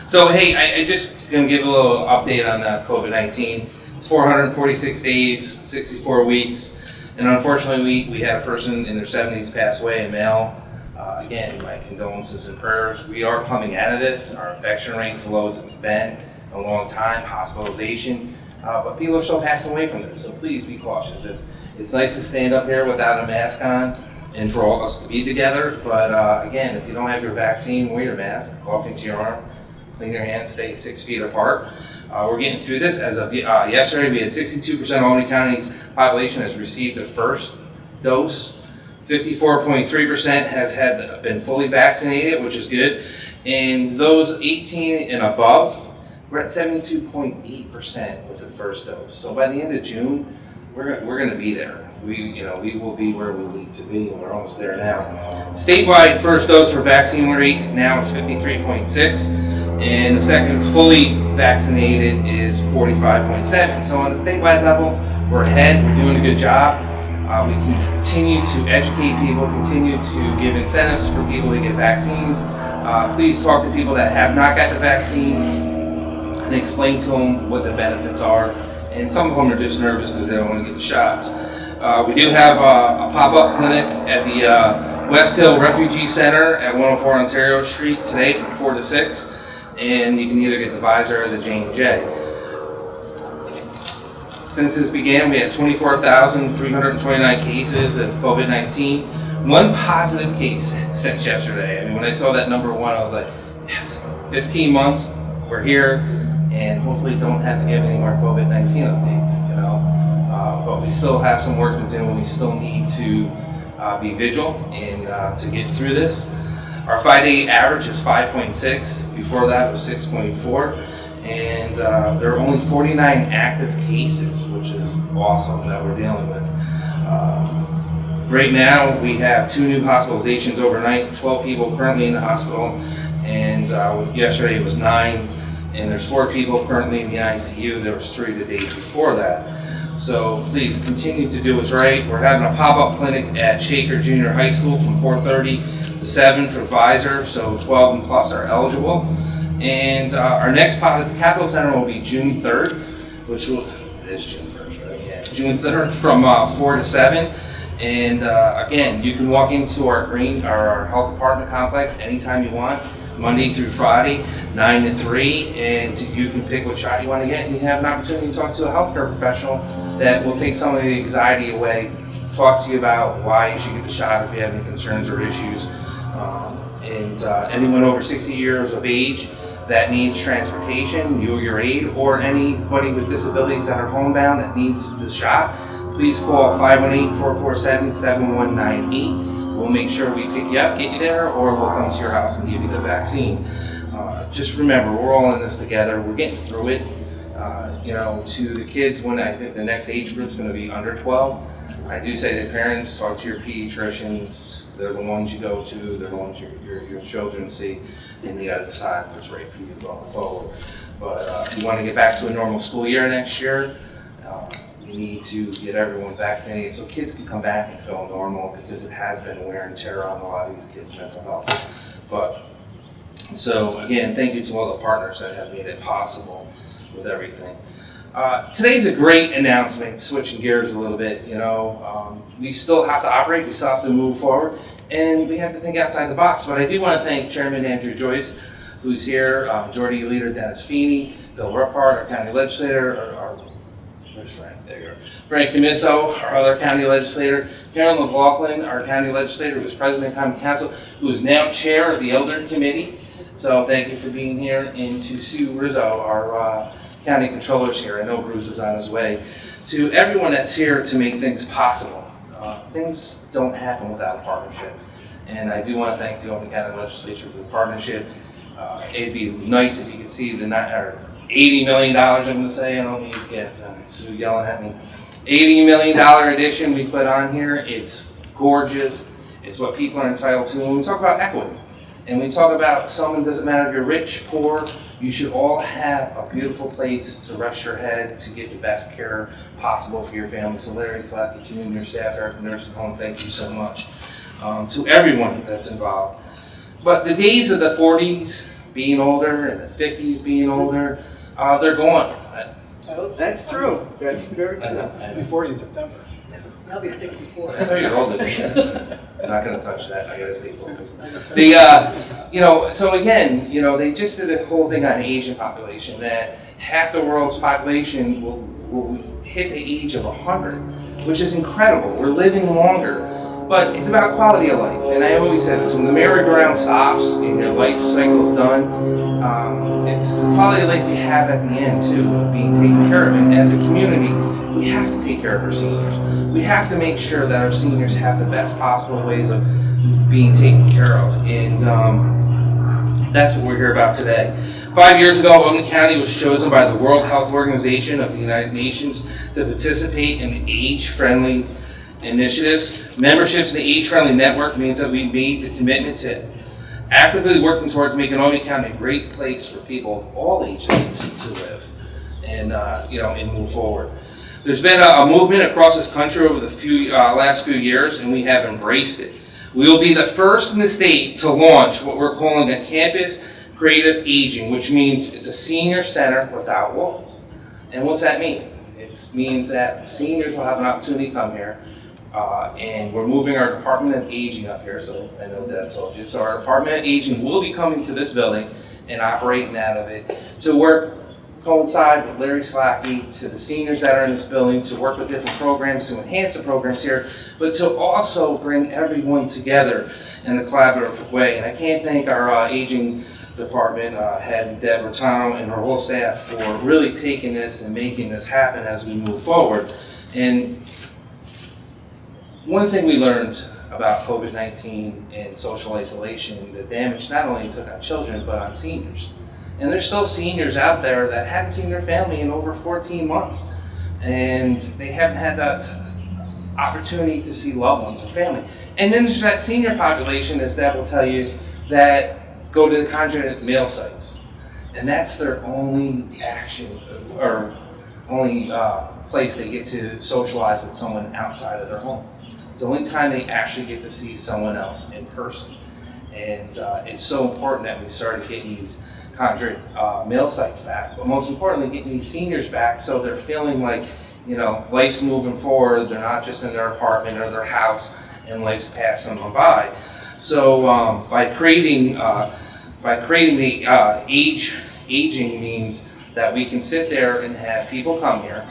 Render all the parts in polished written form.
So hey, I just gonna give a little update on COVID-19. It's 446 days, 64 weeks, and unfortunately we had a person in their 70s pass away, a male. Again, my condolences and prayers. We are coming out of this. Our infection rate's low as it's been in a long time, hospitalization, but people are still passing away from this, so please be cautious. It's nice to stand up here without a mask on and for all of us to be together, but again, if you don't have your vaccine, wear your mask, cough into your arm, clean your hands, stay 6 feet apart. We're getting through this. As of yesterday, we had 62% of Albany County's population has received the first dose. 54.3% has been fully vaccinated, which is good. And those 18 and above, we're at 72.8% with the first dose. So by the end of June, we're going to be there. We will be where we need to be, and we're almost there now. Statewide first dose for vaccine rate now is 53.6, and the second fully vaccinated is 45.7. So on the statewide level, we're ahead. We're doing a good job. We can continue to educate people, continue to give incentives for people to get vaccines. Please talk to people that have not got the vaccine and explain to them what the benefits are. And some of them are just nervous because they don't want to get the shots. We do have a pop-up clinic at the West Hill Refugee Center at 104 Ontario Street today from 4 to 6. And you can either get the Pfizer or the J&J. Since this began, we have 24,329 cases of COVID-19. One positive case since yesterday. I mean, when I saw that number 1, I was like, yes, 15 months, we're here, and hopefully don't have to give any more COVID-19 updates, but we still have some work to do, and we still need to be vigilant and to get through this. Our 5-day average is 5.6. Before that, it was 6.4. And there are only 49 active cases, which is awesome that we're dealing with. Right now, we have 2 new hospitalizations overnight, 12 people currently in the hospital, and yesterday it was 9, and there's 4 people currently in the ICU. There was 3 the day before that. So please continue to do what's right. We're having a pop-up clinic at Shaker Junior High School from 4:30 to 7 for Pfizer, so 12 and plus are eligible. And our next pilot at the Capitol Center will be June 3rd, it is June 1st, right? Yeah, June 3rd from 4 to 7. And again, you can walk into our health department complex anytime you want, Monday through Friday, 9 to 3, and you can pick what shot you want to get, and you have an opportunity to talk to a healthcare professional that will take some of the anxiety away, talk to you about why you should get the shot if you have any concerns or issues. Anyone over 60 years of age that needs transportation, you or your aide, or anybody with disabilities that are homebound that needs the shot, please call 518-447-7198. We'll make sure we pick you up, get you there, or we'll come to your house and give you the vaccine. Just remember, we're all in this together. We're getting through it. To the kids, when I think the next age group is going to be under 12, I do say to parents, talk to your pediatricians. They're the ones you go to. They're the ones your children see, and they got to decide what's right for you going forward. But if you want to get back to a normal school year next year, you need to get everyone vaccinated so kids can come back and feel normal, because it has been wear and tear on a lot of these kids' mental health. But so again, thank you to all the partners that have made it possible with everything. Today's a great announcement, switching gears a little bit. We still have to operate, we still have to move forward, and we have to think outside the box. But I do want to thank Chairman Andrew Joyce, who's here, Majority Leader Dennis Feeney, Bill Ruppert, our county legislator, where's Frank? There you go. Frank Camiso, our other county legislator, Karen McLaughlin, our county legislator, who's president of County Council, who is now chair of the Elder Committee. So thank you for being here, and to Sue Rizzo, our county controllers here. I know Bruce is on his way. To everyone that's here to make things possible. Things don't happen without a partnership. And I do want to thank the Albany County Legislature for the partnership. It'd be nice if you could see the $80 million, I'm going to say, I don't need to get Sue yelling at me. $80 million addition we put on here. It's gorgeous. It's what people are entitled to. And we talk about equity. And we talk about someone, doesn't matter if you're rich, poor, you should all have a beautiful place to rest your head, to get the best care possible for your family. So Larry, Slatky, to you and your staff here at the nursing home, thank you so much. To everyone that's involved. But the days of the 40s being older, in the 50s being older, they're gone. Oh, that's true. That's very true. I'll be 40 in September. I'll be 64. I know you're older than me. I'm not going to touch that. I got to stay focused. So again, they just did the whole thing on the Asian population that half the world's population will hit the age of 100, which is incredible. We're living longer. But it's about quality of life, and I always say this, when the merry-go-round stops and your life cycle's done, it's the quality of life you have at the end, too, of being taken care of. And as a community, we have to take care of our seniors. We have to make sure that our seniors have the best possible ways of being taken care of, and that's what we're here about today. 5 years ago, Albany County was chosen by the World Health Organization of the United Nations to participate in age-friendly initiatives. Memberships in the Age-Friendly Network means that we've made the commitment to actively working towards making Albany County a great place for people of all ages to live and and move forward. There's been a movement across this country over the last few years, and we have embraced it. We will be the first in the state to launch what we're calling a campus creative aging, which means it's a senior center without walls. And what's that mean? It means that seniors will have an opportunity to come here. And we're moving our Department of Aging up here, so I know Deb told you. So our Department of Aging will be coming to this building and operating out of it to work, coincide with Larry Slatky, to the seniors that are in this building, to work with different programs, to enhance the programs here, but to also bring everyone together in a collaborative way. And I can't thank our aging department head, Deb Riitano, and her whole staff for really taking this and making this happen as we move forward. And one thing we learned about COVID-19 and social isolation, the damage not only took on children, but on seniors. And there's still seniors out there that haven't seen their family in over 14 months. And they haven't had that opportunity to see loved ones or family. And then there's that senior population, as Deb will tell you, that go to the congregate mail sites. And that's their only action, or only place they get to socialize with someone outside of their home. It's the only time they actually get to see someone else in person. And it's so important that we started getting these congregate mail sites back, but most importantly, getting these seniors back so they're feeling like, life's moving forward. They're not just in their apartment or their house and life's passing them by. So by creating the aging means that we can sit there and have people come here,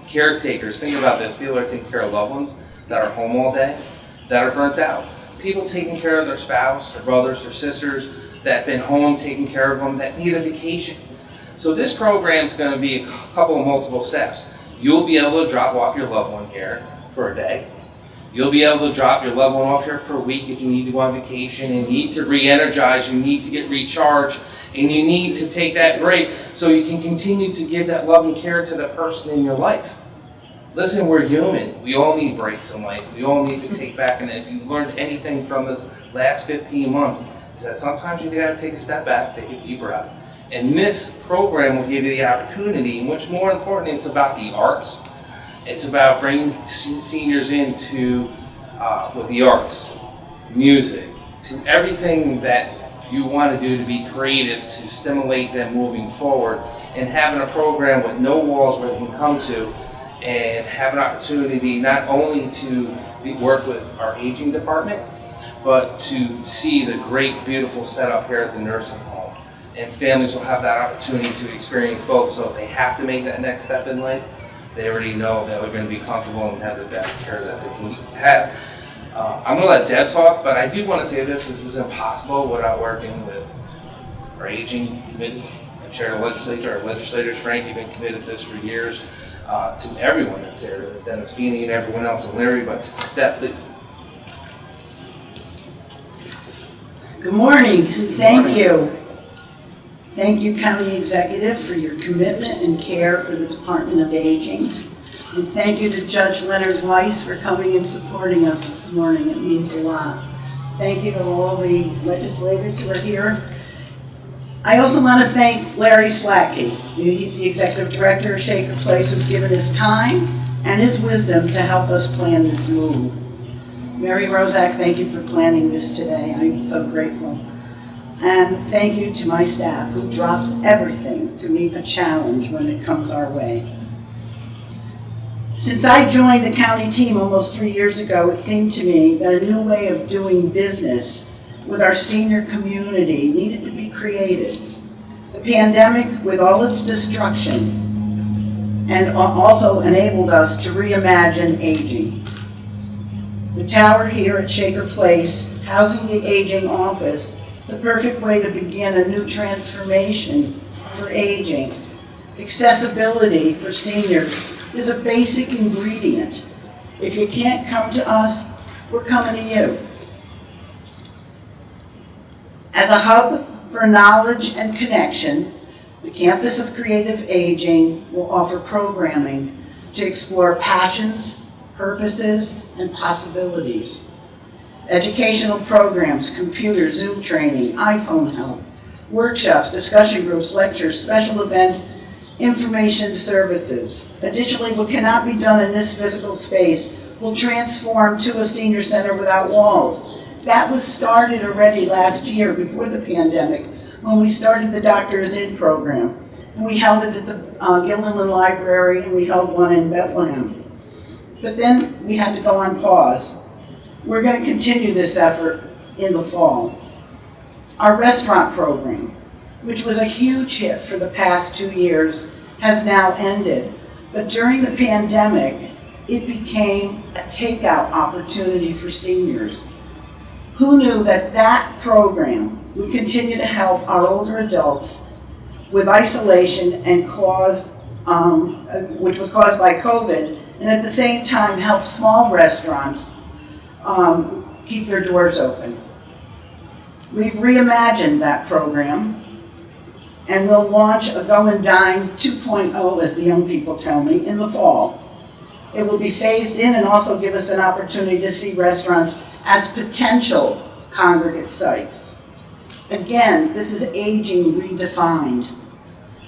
caretakers. Think about this, people are taking care of loved ones that are home all day, that are burnt out. People taking care of their spouse, their brothers, their sisters, that have been home taking care of them, that need a vacation. So this program is going to be a couple of multiple steps. You'll be able to drop off your loved one here for a day. You'll be able to drop your loved one off here for a week if you need to go on vacation and need to re-energize, you need to get recharged, and you need to take that break so you can continue to give that love and care to the person in your life. Listen, we're human. We all need breaks in life. We all need to take back, and if you learned anything from this last 15 months, is that sometimes you gotta take a step back, take a deep breath. And this program will give you the opportunity, and what's more important, it's about the arts. It's about bringing seniors into with the arts, music, to everything that you want to do to be creative, to stimulate them moving forward, and having a program with no walls where they can come to and have an opportunity not only to work with our aging department, but to see the great, beautiful setup here at the nursing home. And families will have that opportunity to experience both. So if they have to make that next step in life, they already know that they're going to be comfortable and have the best care that they can have. I'm going to let Deb talk, but I do want to say this is impossible without working with our aging committee and chair of the legislature. Our legislators, Frank, you've been committed to this for years, to everyone that's here, Dennis Feeney and everyone else, and Larry, but Deb, please. Good morning, and thank you. Thank you, County Executive, for your commitment and care for the Department of Aging. And thank you to Judge Leonard Weiss for coming and supporting us this morning. It means a lot. Thank you to all the legislators who are here. I also want to thank Larry Slatky. He's the Executive Director of Shaker Place, who's given his time and his wisdom to help us plan this move. Mary Rozak, thank you for planning this today. I'm so grateful. And thank you to my staff who drops everything to meet a challenge when it comes our way. Since I joined the county team almost 3 years ago, it seemed to me that a new way of doing business with our senior community needed to be created. The pandemic, with all its destruction, and also enabled us to reimagine aging. The tower here at Shaker Place, housing the aging office, the perfect way to begin a new transformation for aging. Accessibility for seniors is a basic ingredient. If you can't come to us, we're coming to you. As a hub for knowledge and connection, the Campus of Creative Aging will offer programming to explore passions, purposes, and possibilities. Educational programs, computer, Zoom training, iPhone help, workshops, discussion groups, lectures, special events, information services. Additionally, what cannot be done in this physical space will transform to a senior center without walls. That was started already last year before the pandemic when we started the Doctors In program. And we held it at the Gilderland Library, and we held one in Bethlehem. But then we had to go on pause. We're going to continue this effort in the fall. Our restaurant program, which was a huge hit for the past 2 years, has now ended. But during the pandemic, it became a takeout opportunity for seniors. Who knew that that program would continue to help our older adults with isolation and which was caused by COVID, and at the same time help small restaurants keep their doors open. We've reimagined that program, and we'll launch a Go and Dine 2.0, as the young people tell me, in the fall. It will be phased in and also give us an opportunity to see restaurants as potential congregate sites. Again, this is aging redefined.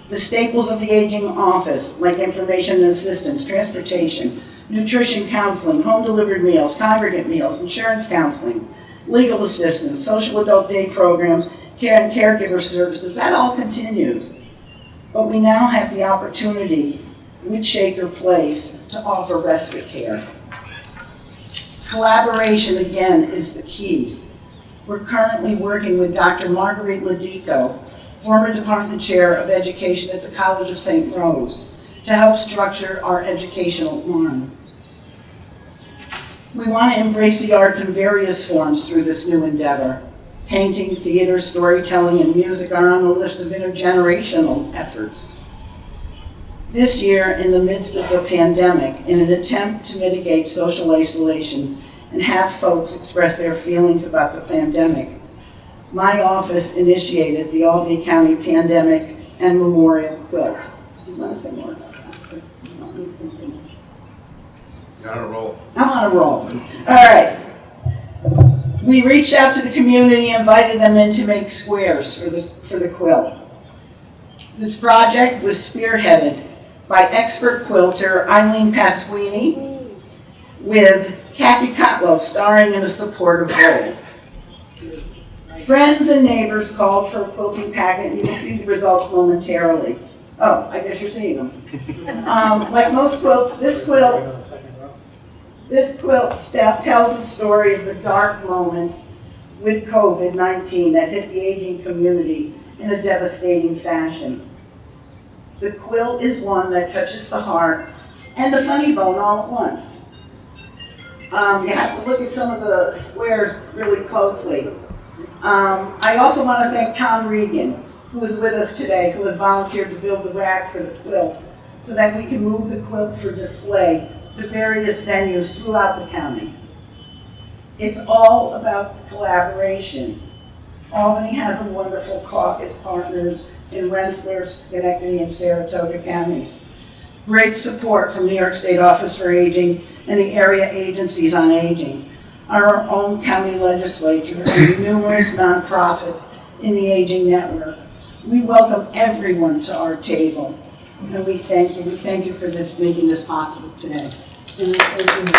The staples of the aging office, like information and assistance, transportation, nutrition counseling, home delivered meals, congregate meals, insurance counseling, legal assistance, social adult day programs, care and caregiver services, that all continues. But we now have the opportunity with Shaker Place to offer respite care. Collaboration, again, is the key. We're currently working with Dr. Marguerite Ladico, former Department Chair of Education at the College of St. Rose, to help structure our educational arm. We want to embrace the arts in various forms through this new endeavor. Painting, theater, storytelling, and music are on the list of intergenerational efforts. This year, in the midst of the pandemic, in an attempt to mitigate social isolation and have folks express their feelings about the pandemic, my office initiated the Albany County Pandemic and Memorial Quilt. Do you want to say more about that? You're on a roll. I'm on a roll. All right. We reached out to the community and invited them in to make squares for the quilt. This project was spearheaded by expert quilter Eileen Pasquini, with Kathy Cotlow starring in a supportive role. Friends and neighbors called for a quilting packet, and you will see the results momentarily. Oh, I guess you're seeing them. Like most quilts, this quilt tells the story of the dark moments with COVID-19 that hit the aging community in a devastating fashion. The quilt is one that touches the heart and the funny bone all at once. You have to look at some of the squares really closely. I also want to thank Tom Regan, who is with us today, who has volunteered to build the rack for the quilt so that we can move the quilt for display to various venues throughout the county. It's all about collaboration. Albany has a wonderful caucus partners in Rensselaer, Schenectady, and Saratoga counties. Great support from New York State Office for Aging and the area agencies on aging, our own county legislature, and numerous nonprofits in the aging network. We welcome everyone to our table, and we thank you. We thank you for this, making this possible today. And thank you.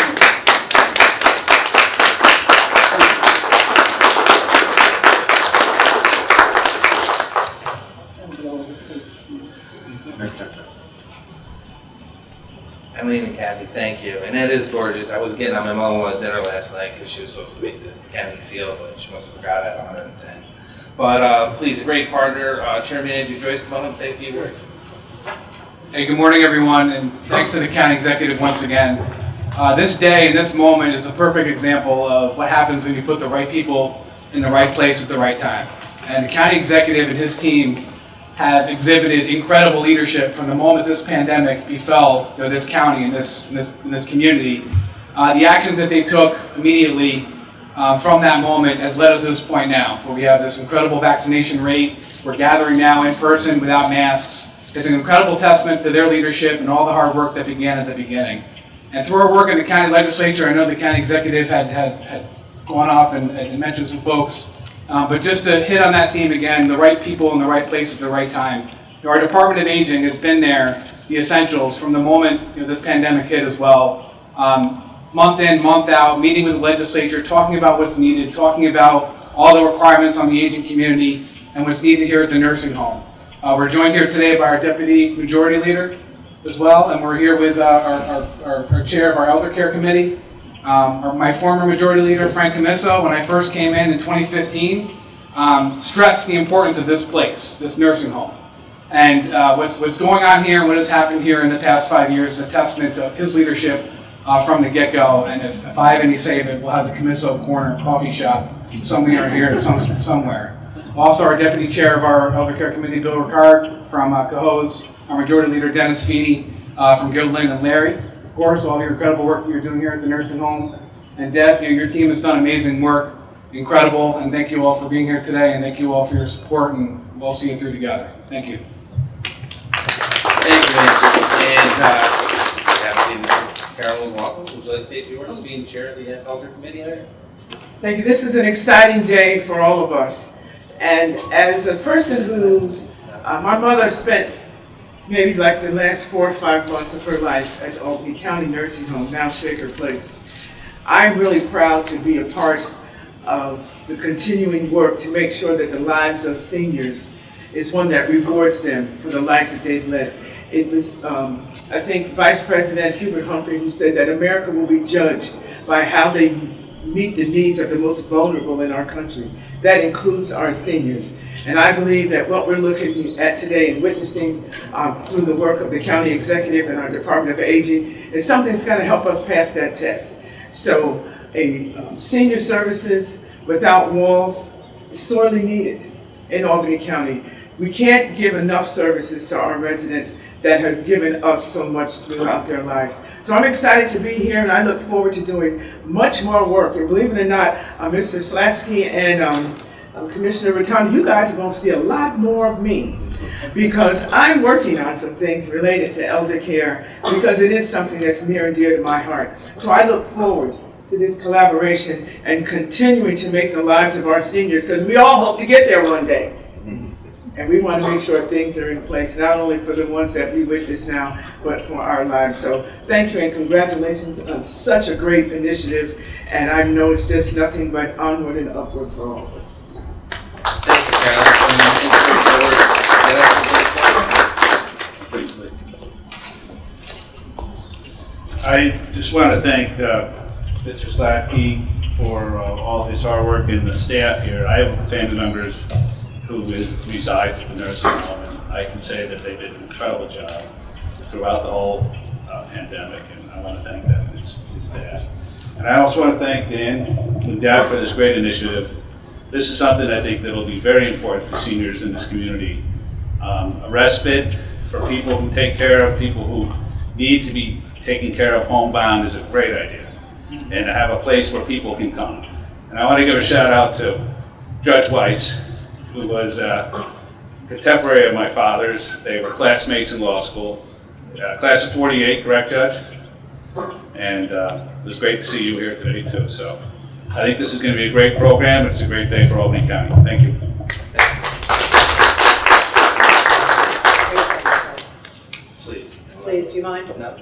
Thank you. And it is gorgeous. I was getting on my mother-in-law dinner last night because she was supposed to make the county seal, but she must have forgot at 110. But please, a great partner. Chairman Andrew Joyce, come on up and say a few words. Hey, good morning, everyone, and thanks to the county executive once again. This day and this moment is a perfect example of what happens when you put the right people in the right place at the right time. And the county executive and his team have exhibited incredible leadership from the moment this pandemic befell this county and this community. The actions that they took immediately from that moment has led us to this point now, where we have this incredible vaccination rate. We're gathering now in person without masks. It's an incredible testament to their leadership and all the hard work that began at the beginning. And through our work in the county legislature, I know the county executive had gone off and mentioned some folks, but just to hit on that theme again, the right people in the right place at the right time. Our Department of Aging has been there, the essentials, from the moment this pandemic hit as well. Month in, month out, meeting with the legislature, talking about what's needed, talking about all the requirements on the aging community and what's needed here at the nursing home. We're joined here today by our Deputy Majority Leader as well, and we're here with our Chair of our Elder Care Committee, my former Majority Leader, Frank Camiso, when I first came in 2015, stressed the importance of this place, this nursing home. And what's going on here and what has happened here in the past 5 years is a testament to his leadership from the get-go. And if I have any say of it, we'll have the Camiso Corner coffee shop somewhere here somewhere. Also, our Deputy Chair of our Elder Care Committee, Bill Ricard from Cohoes, our Majority Leader, Dennis Feeney from Gilliland and Larry. Of course, all your incredible work that you're doing here at the nursing home. And Deb, your team has done amazing work, incredible, and thank you all for being here today, and thank you all for your support, and we'll see it through together. Thank you. Thank you, Andrew. And Carolyn, welcome. Would you like to say a few words, being Chair of the Elder Committee there? Thank you. This is an exciting day for all of us. And as a person who's, my mother spent maybe like the last 4 or 5 months of her life at Albany County Nursing Home, now Shaker Place. I'm really proud to be a part of the continuing work to make sure that the lives of seniors is one that rewards them for the life that they've led. It was, I think, Vice President Hubert Humphrey who said that America will be judged by how they meet the needs of the most vulnerable in our country. That includes our seniors. And I believe that what we're looking at today and witnessing through the work of the County Executive and our Department of Aging is something that's going to help us pass that test. So senior services without walls is sorely needed in Albany County. We can't give enough services to our residents that have given us so much throughout their lives. So I'm excited to be here, and I look forward to doing much more work. And believe it or not, Mr. Slatky and Commissioner Riitano, you guys are going to see a lot more of me because I'm working on some things related to elder care because it is something that's near and dear to my heart. So I look forward to this collaboration and continuing to make the lives of our seniors, because we all hope to get there one day. And we want to make sure things are in place, not only for the ones that we witness now, but for our lives. So thank you and congratulations on such a great initiative. And I know it's just nothing but onward and upward for all of us. Thank you, Carolyn. I just want to thank Mr. Slatky for all his hard work and the staff here. I have family members who reside at the nursing home, and I can say that they did an incredible job throughout the whole pandemic, and I want to thank them and his staff. And I also want to thank Dan and Deb for this great initiative. This is something I think that will be very important for seniors in this community. A respite for people who take care of people who need to be taken care of homebound is a great idea. And to have a place where people can come. And I want to give a shout out to Judge Weiss, who was a contemporary of my father's. They were classmates in law school. Class of 48, correct, Judge? And it was great to see you here today, too. So I think this is going to be a great program. It's a great day for Albany County. Thank you. Please, do you mind? No.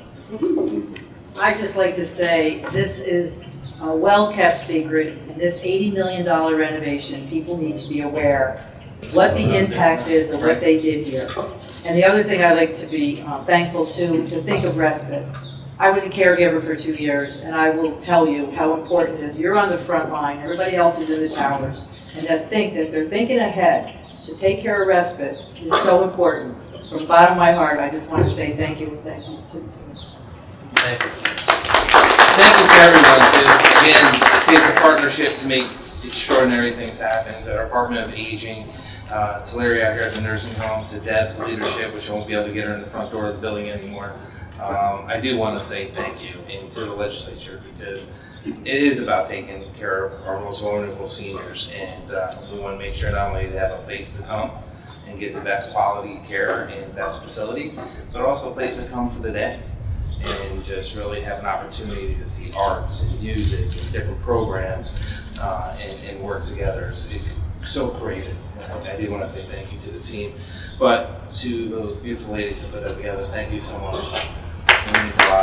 I'd just like to say this is a well-kept secret, and this $80 million renovation, people need to be aware what the impact is of what they did here. And the other thing I'd like to be thankful to think of respite. I was a caregiver for 2 years, and I will tell you how important it is. You're on the front line, everybody else is in the towers, and to think that they're thinking ahead to take care of respite is so important. From the bottom of my heart, I just want to say thank you and thank you to the team. Thank you. Thank you to everyone, because again, it takes a partnership to make extraordinary things happen. To our Department of Aging, to Larry out here at the nursing home, to Deb's leadership, which I won't be able to get her in the front door of the building anymore. I do want to say thank you, and to the legislature, because it is about taking care of our most vulnerable seniors, and we want to make sure not only they have a place to come and get the best quality care and best facility, but also a place to come for the day and just really have an opportunity to see arts and music and different programs and work together. It's so creative. I do want to say thank you to the team, but to the beautiful ladies that put that together, thank you so much. It means a lot.